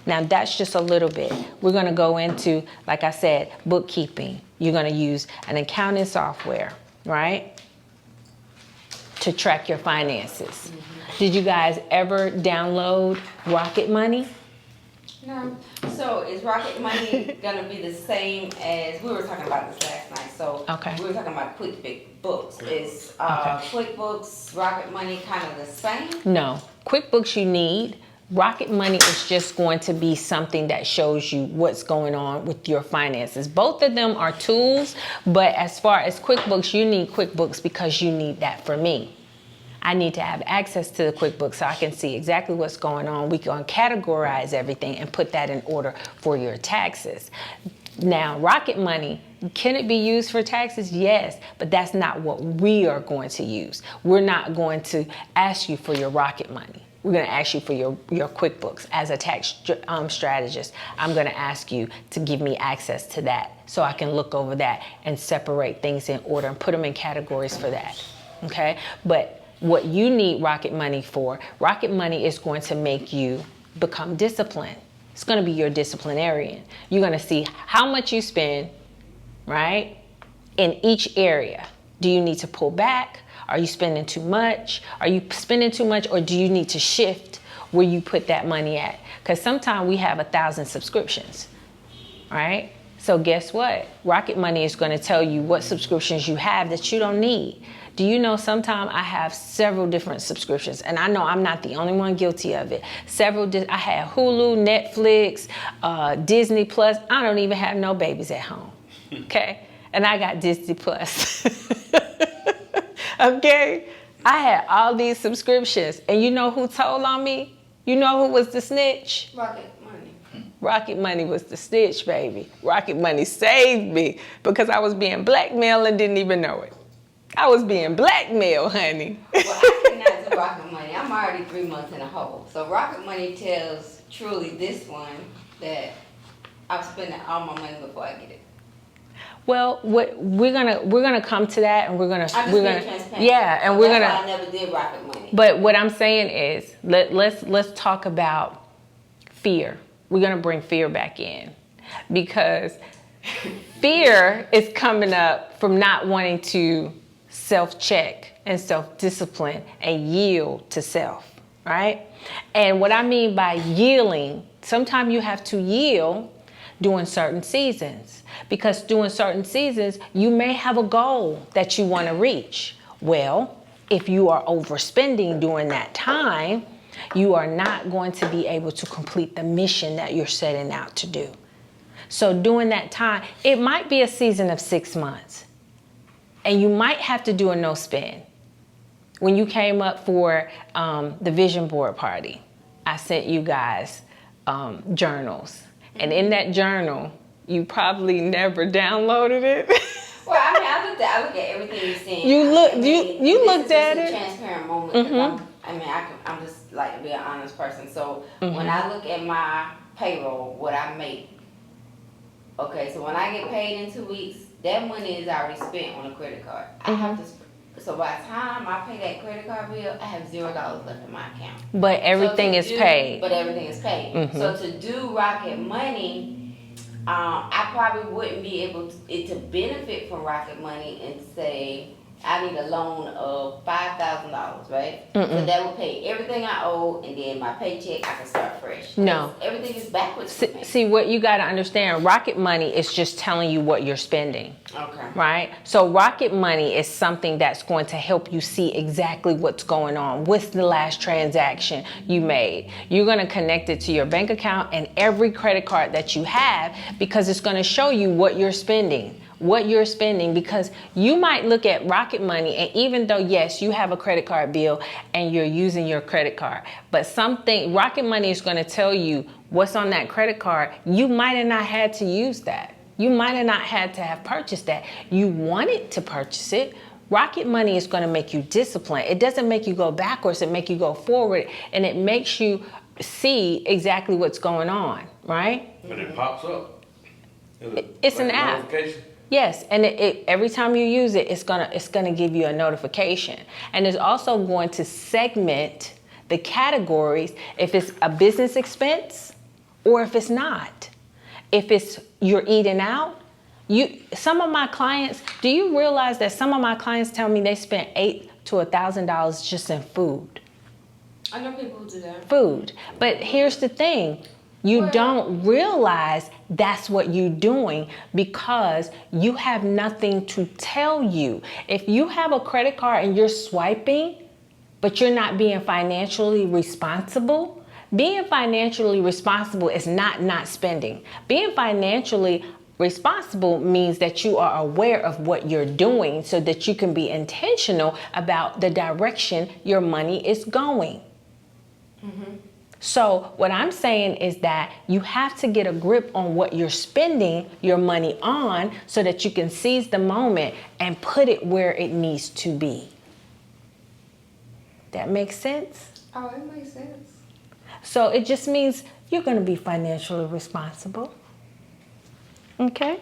Now that's just a little bit. We're going to go into, like I said, bookkeeping. You're going to use an accounting software, right? To track your finances. Did you guys ever download Rocket Money? No. So is Rocket Money gonna be the same as we were talking about this last night? So Okay. we were talking about QuickBooks. Is QuickBooks, Rocket Money kind of the same? No. QuickBooks you need. Rocket Money is just going to be something that shows you what's going on with your finances. Both of them are tools, but as far as QuickBooks, you need QuickBooks because you need that for me. I need to have access to the QuickBooks so I can see exactly what's going on. We can categorize everything and put that in order for your taxes. Now, Rocket Money, can it be used for taxes? Yes, but that's not what we are going to use. We're not going to ask you for your Rocket Money. We're going to ask you for your QuickBooks. As a tax strategist, I'm going to ask you to give me access to that so I can look over that and separate things in order and put them in categories for that. Okay? But what you need Rocket Money for, Rocket Money is going to make you become disciplined. It's going to be your disciplinarian. You're going to see how much you spend, right, in each area. Do you need to pull back? Are you spending too much? Are you spending too much, or do you need to shift where you put that money at? Because sometimes we have 1,000 subscriptions, right? So guess what? Rocket Money is going to tell you what subscriptions you have that you don't need. Do you know sometimes I have several different subscriptions, and I know I'm not the only one guilty of it. I have Hulu, Netflix, Disney Plus. I don't even have no babies at home, okay? And I got Disney Plus, okay? I had all these subscriptions, and you know who told on me? You know who was the snitch? Rocket Money. Rocket Money was the snitch, baby. Rocket Money saved me because I was being blackmailed and didn't even know it. I was being blackmailed, honey. Well, I cannot do Rocket Money. I'm already 3 months in a hole. So Rocket Money tells truly this one that I'm spending all my money before I get it. Well, we're gonna come to that, and we're gonna transparent. Yeah, and so we're that's gonna. why I never did Rocket Money. But what I'm saying is, let's talk about fear. We're gonna bring fear back in because fear is coming up from not wanting to self-check and self-discipline and yield to self, right? And what I mean by yielding, sometimes you have to yield during certain seasons, because during certain seasons, you may have a goal that you want to reach. Well, if you are overspending during that time, you are not going to be able to complete the mission that you're setting out to do. So during that time, it might be a season of 6 months. And you might have to do a no spend. When you came up for the vision board party, I sent you guys journals. And in that journal, you probably never downloaded it. Well, I mean, I look at everything you're saying. You looked at it. It's a transparent moment. Mm-hmm. I'm just like to be an honest person. So when I look at my payroll, what I make, okay, so when I get paid in 2 weeks, that money is already spent on a credit card. I have to, so by the time I pay that credit card bill, I have $0 left in my account. But everything is paid. But everything is paid. So to do Rocket Money, I probably wouldn't be able to benefit from Rocket Money and say, I need a loan of $5,000, right? So that would pay everything I owe, and then my paycheck, I can start fresh. No. Everything is backwards for me. See, what you got to understand, Rocket Money is just telling you what you're spending. Okay. Right? So Rocket Money is something that's going to help you see exactly what's going on. What's the last transaction you made? You're going to connect it to your bank account and every credit card that you have, because it's going to show you what you're spending. Because you might look at Rocket Money, and even though, yes, you have a credit card bill and you're using your credit card, but Rocket Money is going to tell you what's on that credit card. You might have not had to use that. You might have not had to have purchased that. You wanted to purchase it. Rocket Money is going to make you disciplined. It doesn't make you go backwards. It makes you go forward, and it makes you see exactly what's going on, right? But it pops up. It's like an app. Notification? Yes, and every time you use it, it's gonna give you a notification, and it's also going to segment the categories if it's a business expense or if it's not. If it's you're eating out, some of my clients, do you realize that some of my clients tell me they spent $800 to $1,000 just in food? I know people who do that. Food. But here's the thing. You don't realize that's what you're doing because you have nothing to tell you. If you have a credit card and you're swiping, but you're not being financially responsible, being financially responsible is not spending. Being financially responsible means that you are aware of what you're doing so that you can be intentional about the direction your money is going. Mm-hmm. So what I'm saying is that you have to get a grip on what you're spending your money on so that you can seize the moment and put it where it needs to be. That makes sense? Oh, it makes sense. So it just means you're going to be financially responsible. Okay?